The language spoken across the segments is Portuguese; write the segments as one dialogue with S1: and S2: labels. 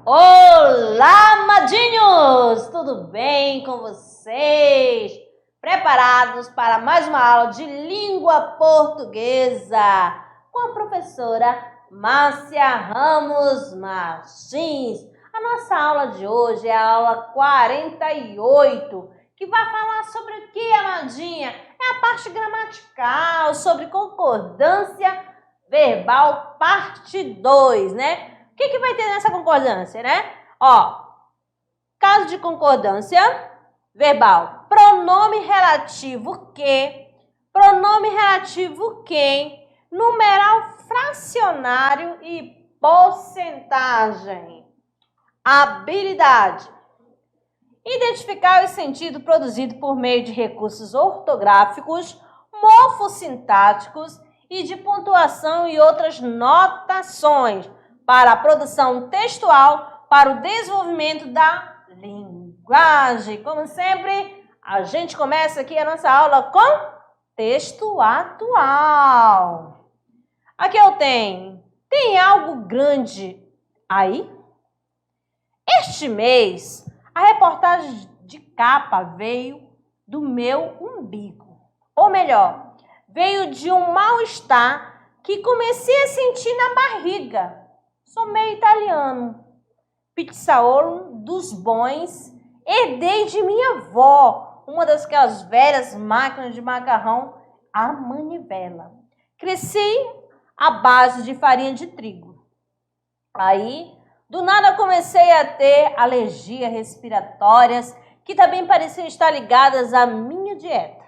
S1: Olá, amadinhos! Tudo bem com vocês? Preparados para mais uma aula de língua portuguesa com a professora Márcia Ramos Martins. A nossa aula de hoje é a aula 48, que vai falar sobre o que, amadinha? É a parte gramatical, sobre concordância verbal, parte 2, né? O que vai ter nessa concordância, né? Ó, caso de concordância verbal, pronome relativo que, pronome relativo quem, numeral fracionário e porcentagem. Habilidade. Identificar o sentido produzido por meio de recursos ortográficos, morfossintáticos e de pontuação e outras notações para a produção textual, para o desenvolvimento da linguagem. Como sempre, a gente começa aqui a nossa aula com texto atual. Aqui eu tenho. Tem algo grande aí? Este mês, a reportagem de capa veio do meu umbigo. Ou melhor, veio de um mal-estar que comecei a sentir na barriga. Sou meio italiano. Pizzaolo dos bons. Herdei de minha avó, uma daquelas velhas máquinas de macarrão, a manivela. Cresci à base de farinha de trigo. Aí, do nada comecei a ter alergias respiratórias que também pareciam estar ligadas à minha dieta.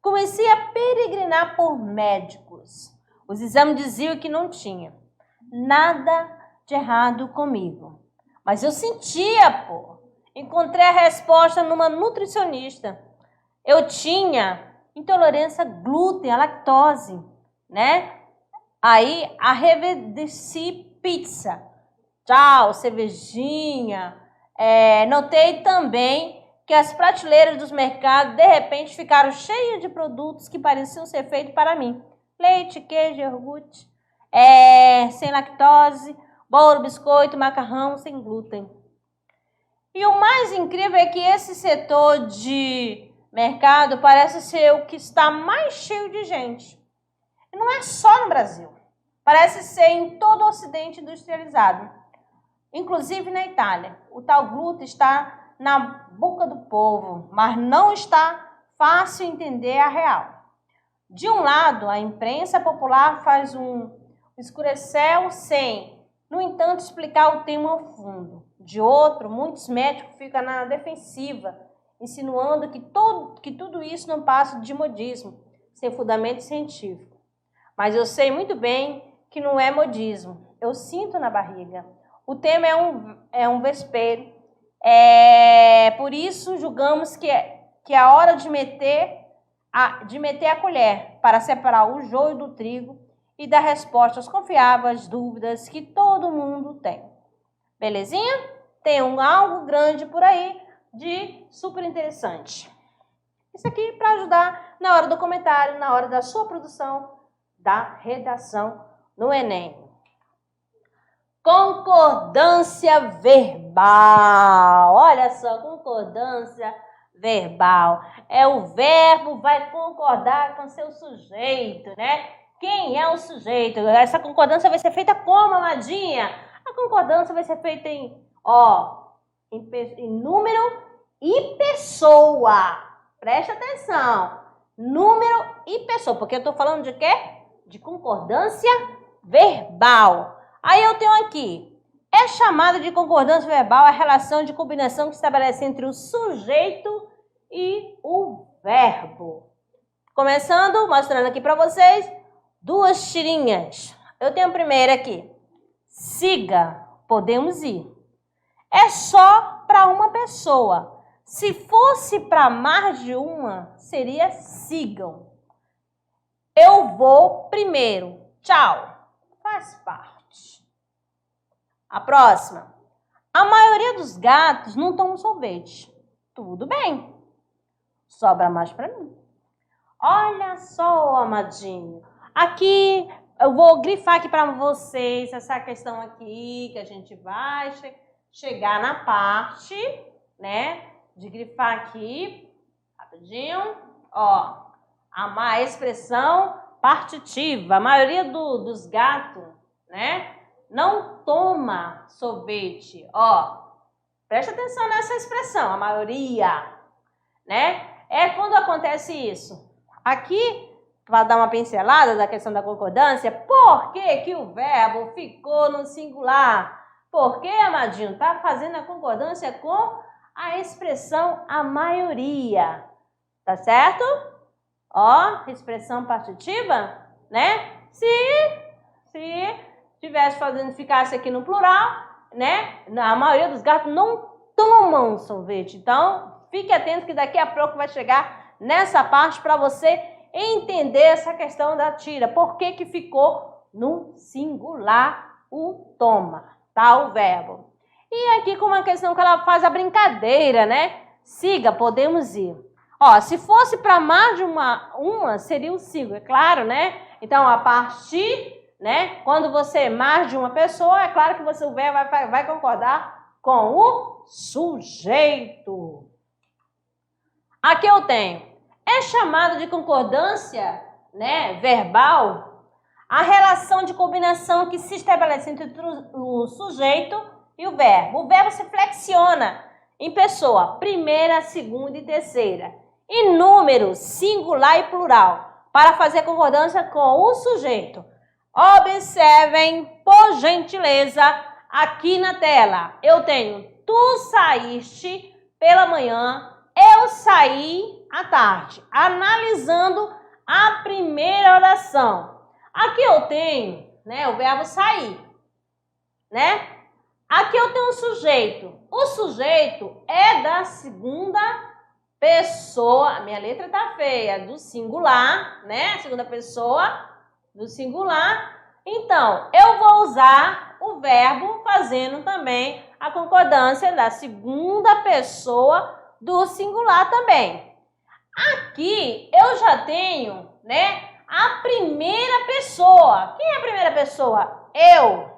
S1: Comecei a peregrinar por médicos. Os exames diziam que não tinha nada de errado comigo. Mas eu sentia, Encontrei a resposta numa nutricionista. Eu tinha intolerância a glúten, a lactose, né? Aí, arreveci pizza. Tchau, cervejinha. Notei também que as prateleiras dos mercados, de repente, ficaram cheias de produtos que pareciam ser feitos para mim. Leite, queijo, iogurte, sem lactose, bolo, biscoito, macarrão, sem glúten. E o mais incrível é que esse setor de mercado parece ser o que está mais cheio de gente. E não é só no Brasil. Parece ser em todo o Ocidente industrializado. Inclusive na Itália. O tal glúten está na boca do povo, mas não está fácil entender a real. De um lado, a imprensa popular faz um escurecel sem, no entanto, explicar o tema ao fundo. De outro, muitos médicos ficam na defensiva, insinuando que tudo isso não passa de modismo, sem fundamento científico. Mas eu sei muito bem que não é modismo. Eu sinto na barriga. O tema é um vespeiro. Por isso, julgamos que é a hora de meter a colher para separar o joio do trigo e dar respostas confiáveis às dúvidas que todo mundo tem. Belezinha? Tem algo grande por aí de super interessante. Isso aqui para ajudar na hora do comentário, na hora da sua produção, da redação no Enem. Concordância verbal. Olha só, concordância verbal. É o verbo vai concordar com seu sujeito, né? Quem é o sujeito? Essa concordância vai ser feita como, amadinha? A concordância vai ser feita em número e pessoa. Preste atenção. Número e pessoa. Porque eu estou falando de quê? De concordância verbal. Aí eu tenho aqui. É chamada de concordância verbal a relação de combinação que se estabelece entre o sujeito e o verbo. Começando, mostrando aqui para vocês, duas tirinhas. Eu tenho a primeira aqui. Siga, podemos ir. É só para uma pessoa. Se fosse para mais de uma, seria sigam. Eu vou primeiro. Tchau. Faz parte. A próxima. A maioria dos gatos não tomam sorvete. Tudo bem. Sobra mais para mim. Olha só, amadinho. Aqui, eu vou grifar aqui para vocês essa questão aqui que a gente vai chegar na parte, né, de grifar aqui, rapidinho, ó, a expressão partitiva. A maioria dos gatos, né, não toma sorvete, ó, presta atenção nessa expressão, a maioria, né, é quando acontece isso. Aqui, para dar uma pincelada da questão da concordância, por que que o verbo ficou no singular? Porque, amadinho, tá fazendo a concordância com a expressão a maioria, tá certo? Ó, expressão partitiva, né? Se tivesse ficasse aqui no plural, né? A maioria dos gatos não tomam sorvete. Então, fique atento que daqui a pouco vai chegar nessa parte para você entender essa questão da tira. Por que que ficou no singular o toma, tá? O verbo. E aqui com uma questão que ela faz a brincadeira, né? Siga, podemos ir. Ó, se fosse para mais de uma seria o sigo, é claro, né? Então, a partir, né? Quando você é mais de uma pessoa, é claro que o verbo vai concordar com o sujeito. Aqui eu tenho. É chamado de concordância, né, verbal a relação de combinação que se estabelece entre o sujeito e o verbo. O verbo se flexiona em pessoa, primeira, segunda e terceira, em número, singular e plural, para fazer concordância com o sujeito. Observem, por gentileza, aqui na tela. Eu tenho tu saíste pela manhã, eu saí à tarde, analisando a primeira oração. Aqui eu tenho, né, o verbo sair, né? Aqui eu tenho um sujeito. O sujeito é da segunda pessoa. A minha letra tá feia, do singular, né? Segunda pessoa do singular. Então, eu vou usar o verbo fazendo também a concordância da segunda pessoa do singular também. Aqui eu já tenho, né, a primeira pessoa. Quem é a primeira pessoa? Eu,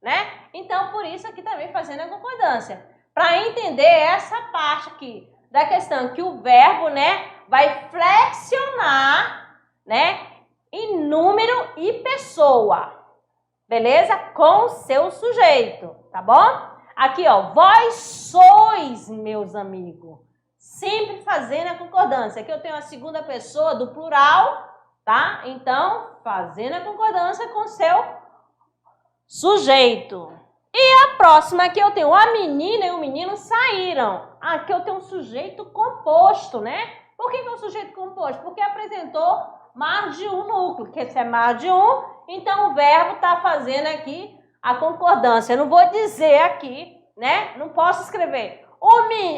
S1: né? Então, por isso aqui também fazendo a concordância. Para entender essa parte aqui da questão que o verbo, né, vai flexionar, né, em número e pessoa. Beleza? Com o seu sujeito, tá bom? Aqui, ó, vós sois meus amigos. Sempre fazendo a concordância. Aqui eu tenho a segunda pessoa do plural, tá? Então, fazendo a concordância com o seu sujeito. E a próxima aqui eu tenho a menina e o menino saíram. Aqui eu tenho um sujeito composto, né? Por que é um sujeito composto? Porque apresentou mais de um núcleo. Que se é mais de um, então o verbo está fazendo aqui a concordância. Eu não vou dizer aqui, né? Não posso escrever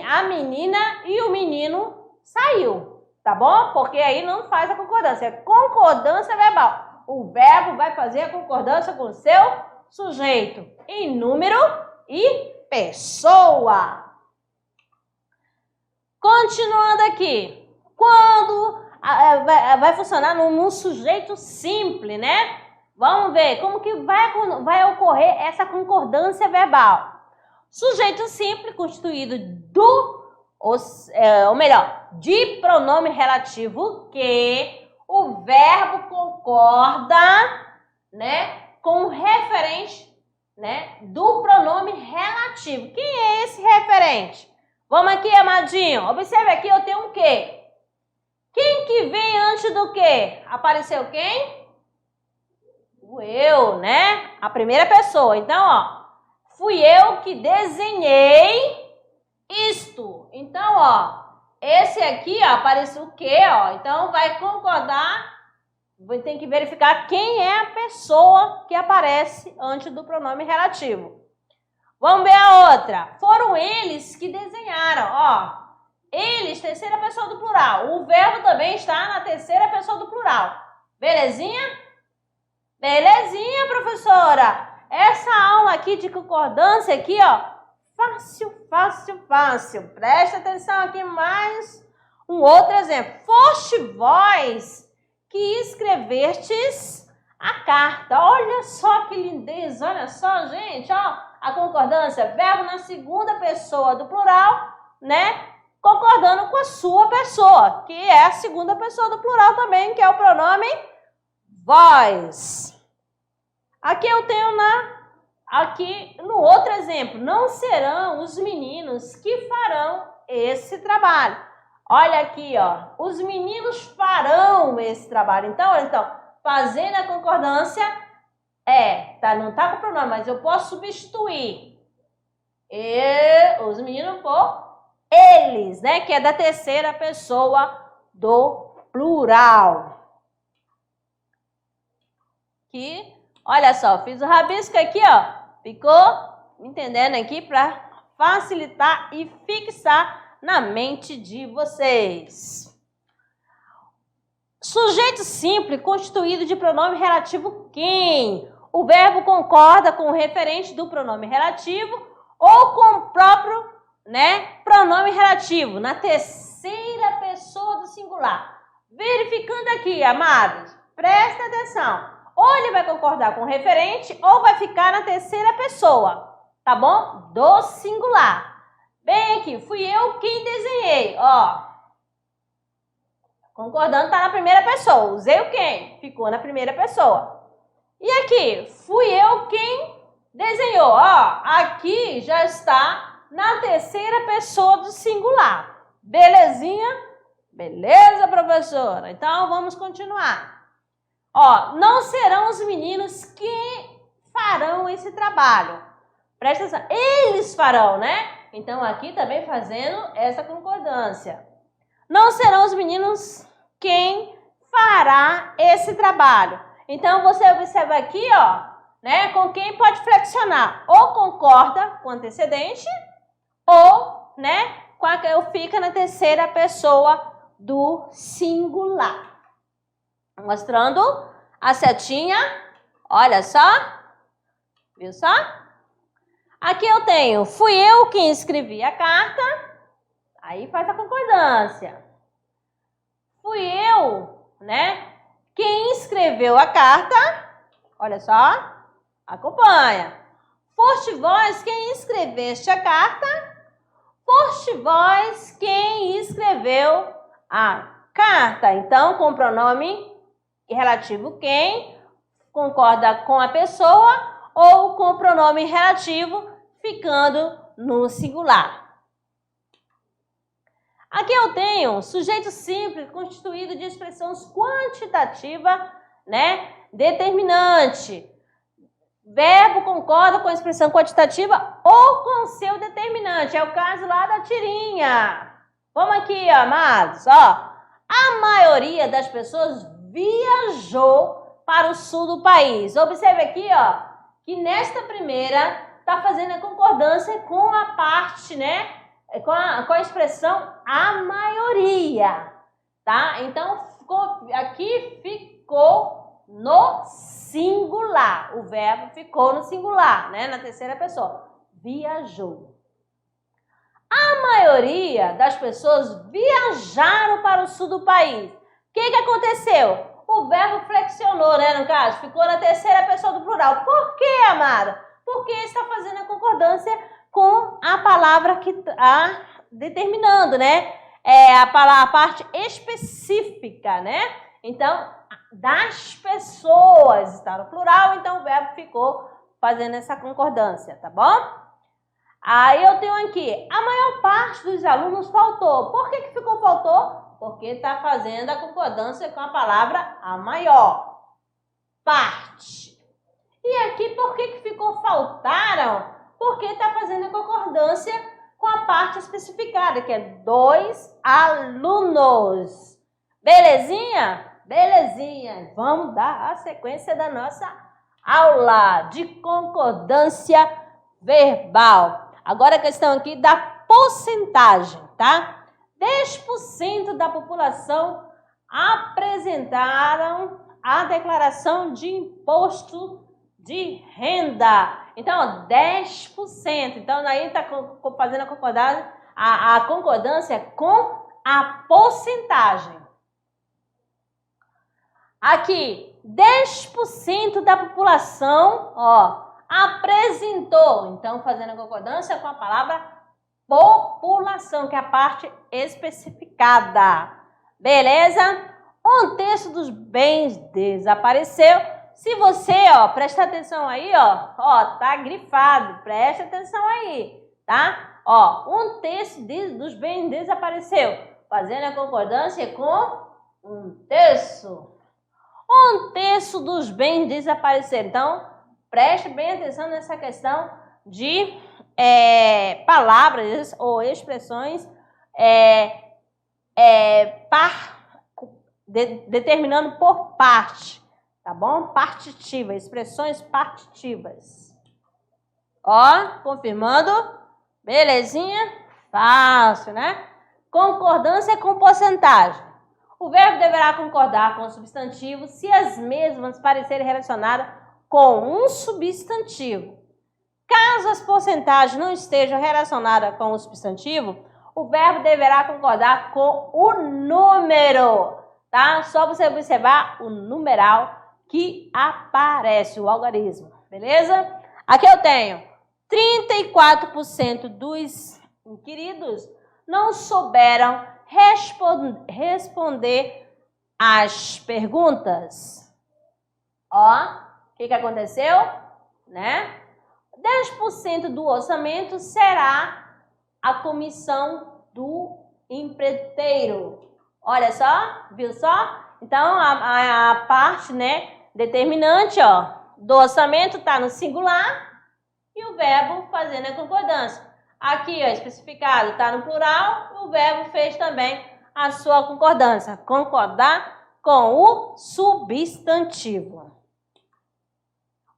S1: a menina e o menino saiu, tá bom? Porque aí não faz a concordância. É concordância verbal. O verbo vai fazer a concordância com o seu sujeito em número e pessoa. Continuando aqui. Quando vai funcionar num sujeito simples, né? Vamos ver como que vai ocorrer essa concordância verbal. Sujeito simples constituído de pronome relativo que o verbo concorda, né, com o referente, né, do pronome relativo. Quem é esse referente? Vamos aqui, amadinho. Observe aqui, eu tenho um quê? Quem que vem antes do quê? Apareceu quem? O eu, né? A primeira pessoa. Então, ó, fui eu que desenhei isto. Então, ó, esse aqui, ó, apareceu o quê, ó? Então, vai concordar. Tem que verificar quem é a pessoa que aparece antes do pronome relativo. Vamos ver a outra. Foram eles que desenharam, ó. Eles, terceira pessoa do plural. O verbo também está na terceira pessoa do plural. Belezinha? Belezinha, professora? Essa aula aqui de concordância aqui, ó, fácil, fácil, fácil. Presta atenção aqui mais um outro exemplo. Foste vós que escrevestes a carta. Olha só que lindeza, olha só, gente, ó. a concordância? Verbo na segunda pessoa do plural, né? Concordando com a sua pessoa, que é a segunda pessoa do plural também, que é o pronome vós. Aqui eu tenho aqui no outro exemplo, não serão os meninos que farão esse trabalho. Olha aqui, ó, os meninos farão esse trabalho. Então, fazendo a concordância, não tá com pronome, mas eu posso substituir os meninos por eles, né? Que é da terceira pessoa do plural. Aqui, olha só, fiz o rabisco aqui, ó. Ficou entendendo aqui para facilitar e fixar na mente de vocês. Sujeito simples constituído de pronome relativo quem? O verbo concorda com o referente do pronome relativo ou com o próprio, né, pronome relativo na terceira pessoa do singular. Verificando aqui, amados, presta atenção. Ou ele vai concordar com o referente ou vai ficar na terceira pessoa, tá bom? Do singular. Bem aqui, fui eu quem desenhei, ó. Concordando tá na primeira pessoa. Usei o quem? Ficou na primeira pessoa. E aqui, fui eu quem desenhou, ó. Aqui já está na terceira pessoa do singular. Belezinha? Beleza, professora? Então, vamos continuar. Ó, não serão os meninos que farão esse trabalho. Presta atenção, eles farão, né? Então, aqui também fazendo essa concordância. Não serão os meninos quem fará esse trabalho. Então, você observa aqui, ó, né? Com quem pode flexionar. Ou concorda com o antecedente, ou, né? Fica na terceira pessoa do singular. Mostrando a setinha, olha só, viu só? Aqui eu tenho, fui eu quem escrevi a carta, aí faz a concordância. Fui eu, né, quem escreveu a carta, olha só, acompanha. Foste vós quem escreveste a carta, foste vós quem escreveu a carta. Então, com o pronome relativo quem, concorda com a pessoa ou com o pronome relativo ficando no singular. Aqui eu tenho sujeito simples constituído de expressões quantitativa, né, determinante. Verbo concorda com a expressão quantitativa ou com seu determinante. É o caso lá da tirinha. Vamos aqui, amados, ó. A maioria das pessoas viajou para o sul do país. Observe aqui, ó, que nesta primeira está fazendo a concordância com a parte, né, com a expressão a maioria, tá? Então, aqui ficou no singular. O verbo ficou no singular, né, na terceira pessoa. Viajou. A maioria das pessoas viajaram para o sul do país. O que aconteceu? O verbo flexionou, né, no caso, ficou na terceira pessoa do plural. Por quê, amada? Porque está fazendo a concordância com a palavra que está determinando, né? A parte específica, né? Então, das pessoas está no plural, então o verbo ficou fazendo essa concordância, tá bom? Aí eu tenho aqui, a maior parte dos alunos faltou. Por que ficou faltou? Porque está fazendo a concordância com a palavra a maior parte. E aqui, por que ficou faltaram? Porque está fazendo a concordância com a parte especificada, que é 2 alunos. Belezinha? Belezinha. Vamos dar a sequência da nossa aula de concordância verbal. Agora a questão aqui da porcentagem, tá? 10% da população apresentaram a declaração de imposto de renda. Então, 10%. Então, aí está fazendo a concordância com a porcentagem. Aqui, 10% da população, ó, apresentou. Então, fazendo a concordância com a palavra população, que é a parte especificada. Beleza? Um terço dos bens desapareceu. Se você, presta atenção aí, tá grifado, presta atenção aí, tá? Um terço dos bens desapareceu. Fazendo a concordância com um terço. Um terço dos bens desapareceram. Então, preste bem atenção nessa questão de palavras ou expressões determinando por parte, tá bom? Partitiva, expressões partitivas. Confirmando. Belezinha? Fácil, né? Concordância com porcentagem. O verbo deverá concordar com o substantivo se as mesmas parecerem relacionadas com um substantivo. Caso as porcentagens não estejam relacionadas com o substantivo, o verbo deverá concordar com o número, tá? Só você observar o numeral que aparece, o algarismo, beleza? Aqui eu tenho 34% dos inquiridos não souberam responder às perguntas. O que aconteceu? Né? 10% do orçamento será a comissão do empreiteiro. Olha só, viu só? Então, a parte, né, determinante, do orçamento está no singular e o verbo fazendo a concordância. Aqui, especificado, está no plural, o verbo fez também a sua concordância. Concordar com o substantivo.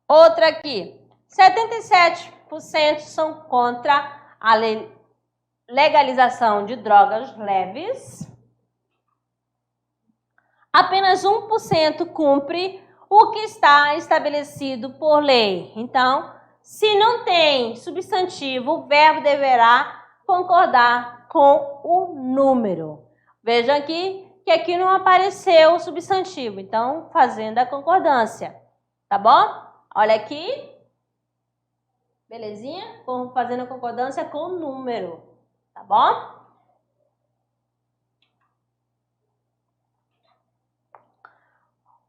S1: Outra aqui. 77% são contra a legalização de drogas leves. Apenas 1% cumpre o que está estabelecido por lei. Então, se não tem substantivo, o verbo deverá concordar com o número. Vejam aqui que aqui não apareceu o substantivo. Então, fazendo a concordância. Tá bom? Olha aqui. Belezinha? Fazendo a concordância com o número. Tá bom?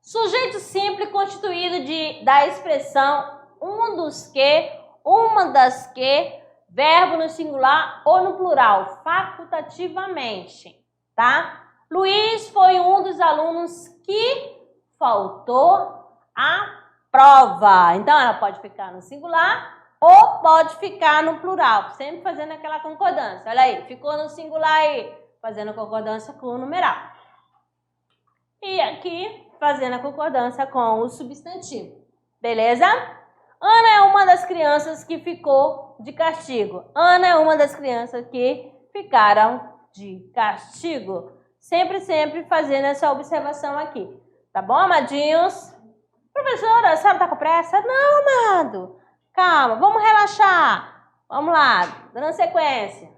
S1: Sujeito simples constituído da expressão um dos que, uma das que, verbo no singular ou no plural, facultativamente, tá? Luiz foi um dos alunos que faltou a prova. Então, ela pode ficar no singular ou pode ficar no plural, sempre fazendo aquela concordância. Olha aí, ficou no singular aí, fazendo concordância com o numeral. E aqui, fazendo a concordância com o substantivo. Beleza? Ana é uma das crianças que ficou de castigo. Ana é uma das crianças que ficaram de castigo. Sempre fazendo essa observação aqui. Tá bom, amadinhos? Professora, a senhora tá com pressa? Não, amado. Calma, vamos relaxar. Vamos lá, dando sequência.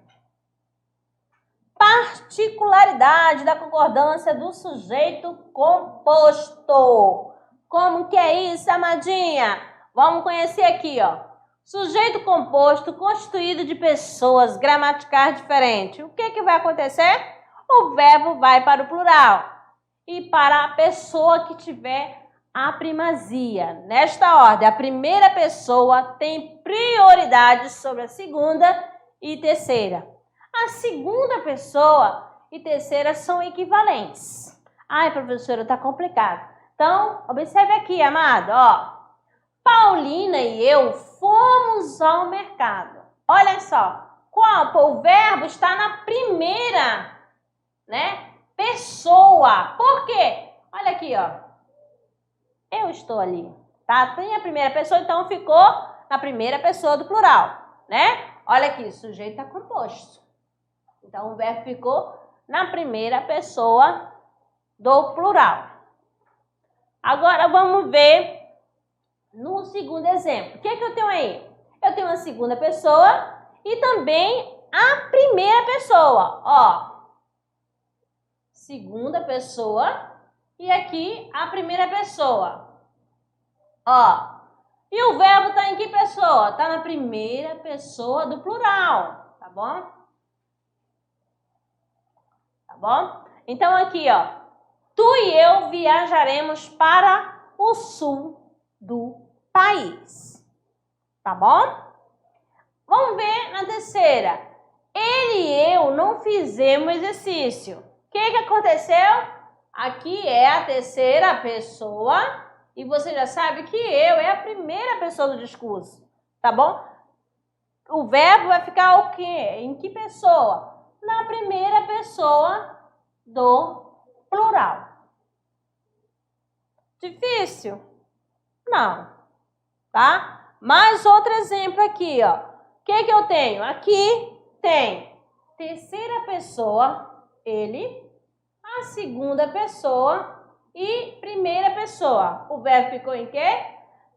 S1: Particularidade da concordância do sujeito composto. Como que é isso, amadinha? Vamos conhecer aqui, Sujeito composto constituído de pessoas gramaticais diferentes. O que vai acontecer? O verbo vai para o plural. E para a pessoa que tiver a primazia. Nesta ordem, a primeira pessoa tem prioridade sobre a segunda e terceira. A segunda pessoa e terceira são equivalentes. Ai, professora, tá complicado. Então, observe aqui, amado, Paulina e eu fomos ao mercado. Olha só, o verbo está na primeira, né, pessoa. Por quê? Olha aqui, Eu estou ali, tá? Tem a primeira pessoa, então ficou na primeira pessoa do plural, né? Olha aqui, sujeito está composto. Então, o verbo ficou na primeira pessoa do plural. Agora, vamos ver no segundo exemplo. O que eu tenho aí? Eu tenho a segunda pessoa e também a primeira pessoa. Segunda pessoa e aqui a primeira pessoa. E o verbo está em que pessoa? Está na primeira pessoa do plural, tá bom? Tá bom? Então aqui, ó, tu e eu viajaremos para o sul do país, tá bom? Vamos ver na terceira. Ele e eu não fizemos exercício. O que aconteceu? Aqui é a terceira pessoa e você já sabe que eu é a primeira pessoa do discurso, tá bom? O verbo vai ficar o quê? Em que pessoa? Na primeira pessoa do plural. Difícil? Não, tá? Mais outro exemplo aqui, ó. O que eu tenho? Aqui tem terceira pessoa, ele, a segunda pessoa e primeira pessoa. O verbo ficou em quê?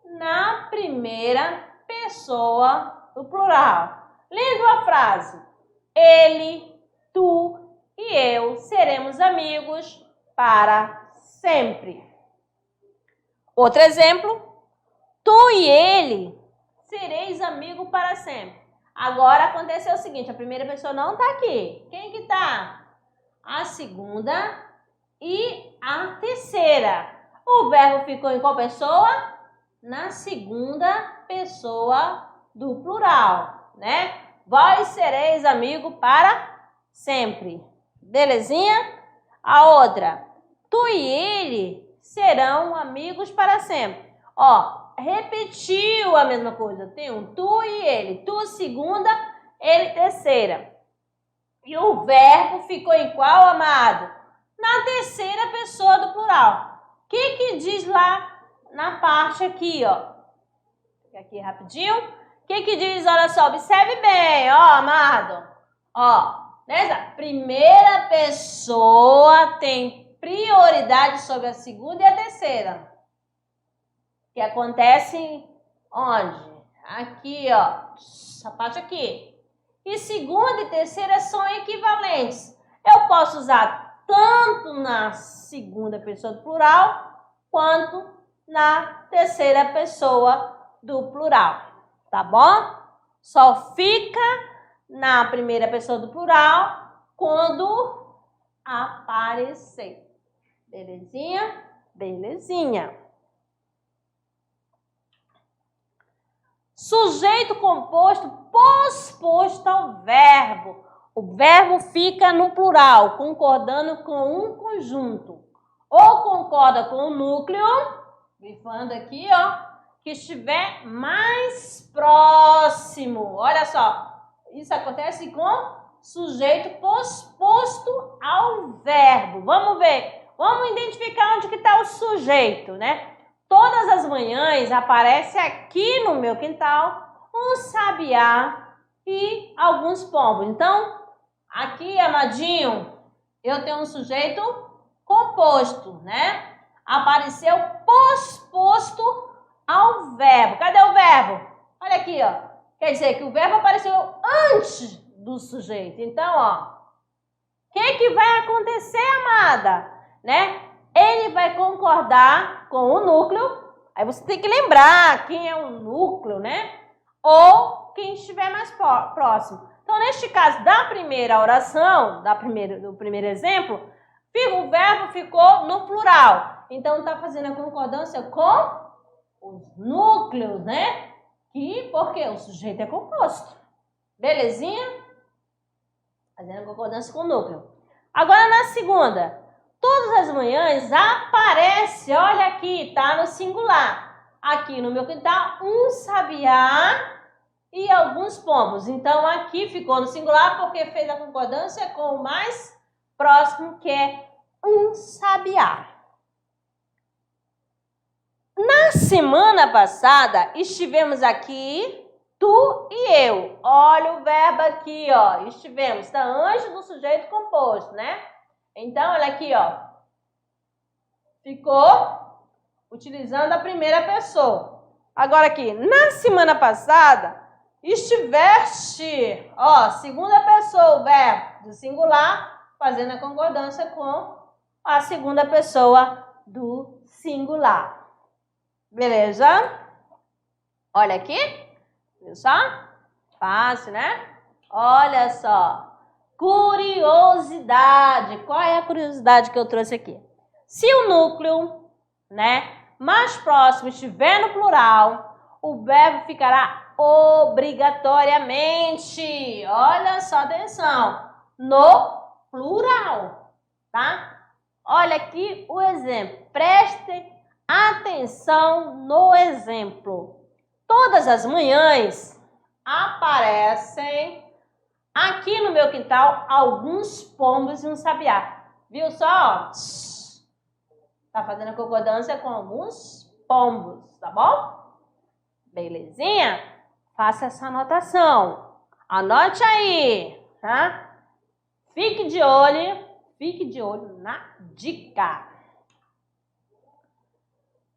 S1: Na primeira pessoa do plural. Lendo a frase. Ele, tu e eu seremos amigos para sempre. Outro exemplo. Tu e ele sereis amigos para sempre. Agora aconteceu o seguinte, a primeira pessoa não está aqui. Quem que está? A segunda e a terceira. O verbo ficou em qual pessoa? Na segunda pessoa do plural, né? Vós sereis amigos para sempre. Belezinha? A outra. Tu e ele serão amigos para sempre. Ó, repetiu a mesma coisa. Tem um tu e ele. Tu segunda, ele terceira. E o verbo ficou em qual, amado? Na terceira pessoa do plural. O que diz lá na parte aqui, ó? Aqui rapidinho. O que diz? Olha só, observe bem, ó, amado. Ó, nessa primeira pessoa tem prioridade sobre a segunda e a terceira. Que acontece onde? Aqui, ó. Essa parte aqui. E segunda e terceira são equivalentes. Eu posso usar tanto na segunda pessoa do plural, quanto na terceira pessoa do plural. Tá bom? Só fica na primeira pessoa do plural quando aparecer. Belezinha? Belezinha. Sujeito composto posposto ao verbo. O verbo fica no plural, concordando com um conjunto. Ou concorda com o núcleo, grifando aqui, ó, que estiver mais próximo. Olha só, isso acontece com sujeito posposto ao verbo. Vamos ver, vamos identificar onde que está o sujeito, né? Todas as manhãs aparece aqui no meu quintal um sabiá e alguns pombos. Então, aqui, amadinho, eu tenho um sujeito composto, né? Apareceu posposto ao verbo. Cadê o verbo? Olha aqui, ó. Quer dizer que o verbo apareceu antes do sujeito. Então, ó, o que vai acontecer, amada? Né? Ele vai concordar com o núcleo. Aí você tem que lembrar quem é o núcleo, né? Ou quem estiver mais próximo. Então, neste caso da primeira oração, do primeiro exemplo, o verbo ficou no plural. Então, está fazendo a concordância com os núcleos, né? Porque o sujeito é composto. Belezinha? Fazendo a concordância com o núcleo. Agora, na segunda. Todas as manhãs aparece, olha aqui, tá no singular. Aqui no meu quintal, um sabiá e alguns pombos. Então, aqui ficou no singular porque fez a concordância com o mais próximo, que é um sabiá. Na semana passada, estivemos aqui, tu e eu. Olha o verbo aqui, ó. Estivemos, está antes do sujeito composto, né? Então, olha aqui, ó. Ficou utilizando a primeira pessoa. Agora aqui, na semana passada, estiveste, ó, segunda pessoa, o verbo do singular, fazendo a concordância com a segunda pessoa do singular. Beleza? Olha aqui. Viu só? Fácil, né? Olha só. Curiosidade. Qual é a curiosidade que eu trouxe aqui? Se o núcleo, né, mais próximo estiver no plural, o verbo ficará obrigatoriamente. Olha só, atenção. No plural, tá? Olha aqui o exemplo. Prestem atenção no exemplo. Todas as manhãs aparecem aqui no meu quintal alguns pombos e um sabiá. Viu só? Tá fazendo a concordância com alguns pombos, tá bom? Belezinha? Faça essa anotação. Anote aí, tá? Fique de olho na dica.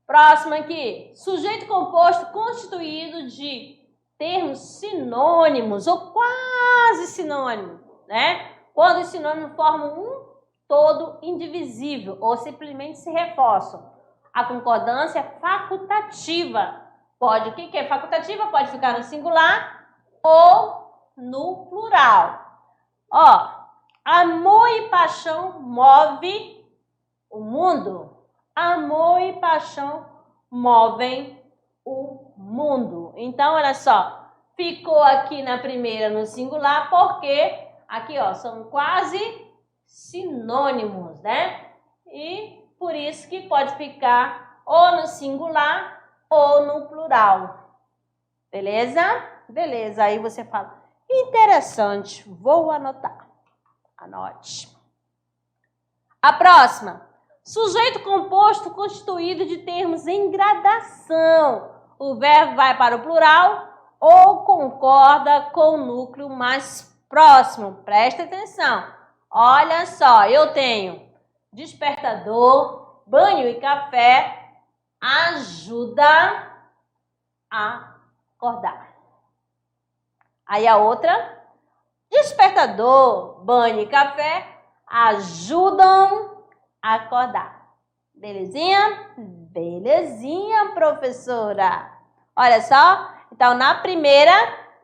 S1: Próximo aqui. Sujeito composto constituído de termos sinônimos ou quase sinônimos, né? Quando os sinônimos formam um todo indivisível ou simplesmente se reforçam. A concordância é facultativa. Pode, o que é facultativa? Pode ficar no singular ou no plural. Ó, amor e paixão move o mundo. Amor e paixão movem o mundo. Então, olha só, ficou aqui na primeira no singular, porque aqui, ó, são quase sinônimos, né? E por isso que pode ficar ou no singular ou no plural. Beleza? Beleza. Aí você fala, interessante, vou anotar. Anote. A próxima. Sujeito composto constituído de termos em gradação. O verbo vai para o plural ou concorda com o núcleo mais próximo. Presta atenção. Olha só, eu tenho despertador, banho e café, ajuda a acordar. Aí a outra, despertador, banho e café ajudam a acordar. Belezinha? Belezinha, professora. Olha só, então na primeira,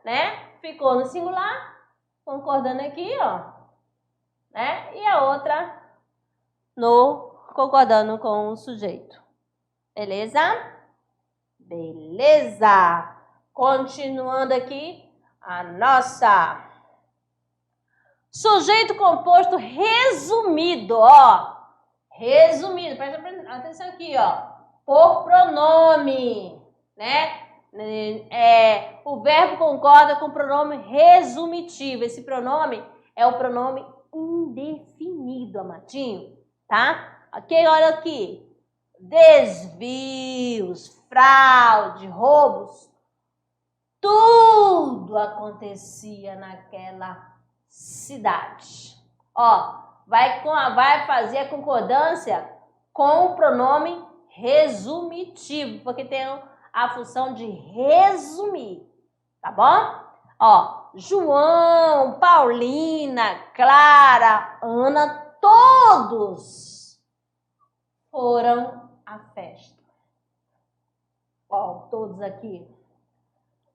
S1: né, ficou no singular, concordando aqui, ó, né? E a outra no concordando com o sujeito. Beleza? Beleza. Continuando aqui a nossa sujeito composto resumido, ó. Resumido, presta atenção aqui, ó. Por pronome, né? O verbo concorda com o pronome resumitivo. Esse pronome é o pronome indefinido, amadinho, tá? Ok, olha aqui. Desvios, fraude, roubos, tudo acontecia naquela cidade. Ó, vai fazer a concordância com o pronome resumitivo, porque tem a função de resumir, tá bom? Ó, João, Paulina, Clara, Ana, todos foram à festa. Ó, todos aqui.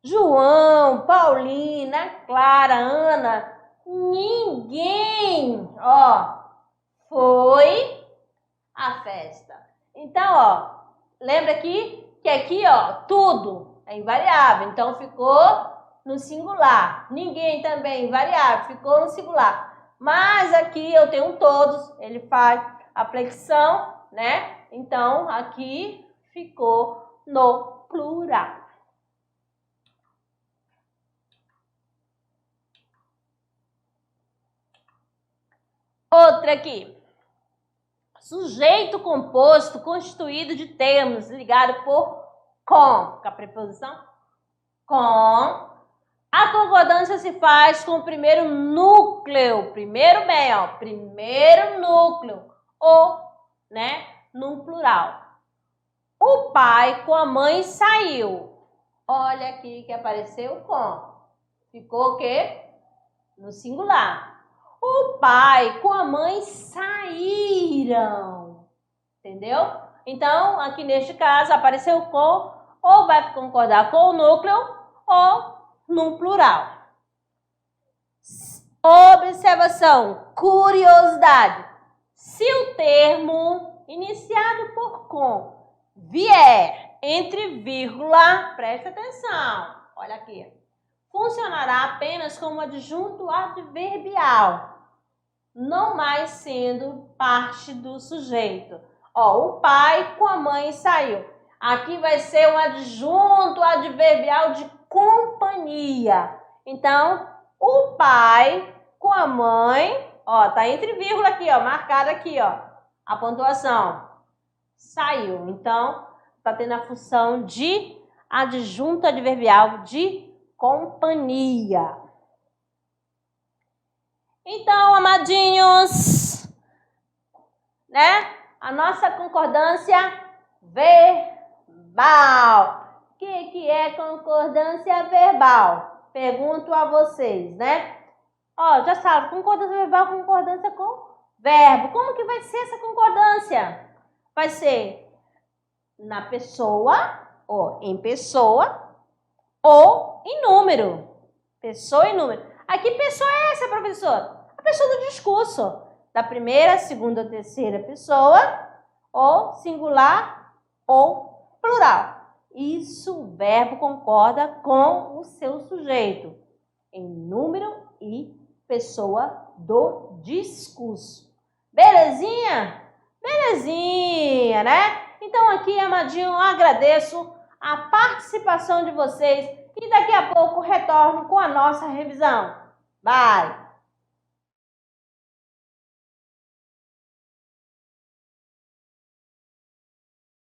S1: João, Paulina, Clara, Ana, ninguém, ó, foi à festa. Então, ó, lembra aqui que aqui, ó, tudo é invariável. Então, ficou no singular. Ninguém também invariável, ficou no singular. Mas aqui eu tenho todos, ele faz a flexão, né? Então, aqui ficou no plural. Outra aqui. Sujeito composto constituído de termos ligado por com a preposição com. A concordância se faz com o primeiro núcleo. Primeiro bem, ó. Primeiro núcleo. Ou, né? No plural. O pai com a mãe saiu. Olha aqui que apareceu com. Ficou o quê? No singular. O pai com a mãe saíram. Entendeu? Então, aqui neste caso, apareceu com ou vai concordar com o núcleo ou no plural. Observação, curiosidade. Se o termo iniciado por com vier entre vírgula, preste atenção, olha aqui, funcionará apenas como adjunto adverbial, não mais sendo parte do sujeito. Ó, o pai com a mãe saiu. Aqui vai ser um adjunto adverbial de companhia. Então, o pai com a mãe, ó, tá entre vírgula aqui, ó, marcado aqui, ó, a pontuação. Saiu. Então, tá tendo a função de adjunto adverbial de companhia. Então, amadinhos, né? A nossa concordância verbal. O que é concordância verbal? Pergunto a vocês, né? Ó, já sabe, concordância verbal, concordância com verbo. Como que vai ser essa concordância? Vai ser na pessoa, ou em pessoa, ou em número. Pessoa e número. Aqui, pessoa é essa, professor? A pessoa do discurso. Da primeira, segunda ou terceira pessoa, ou singular, ou plural. Isso, o verbo concorda com o seu sujeito. Em número e pessoa do discurso. Belezinha? Belezinha, né? Então aqui, amadinho, eu agradeço a participação de vocês e daqui a pouco retorno com a nossa revisão. Bye!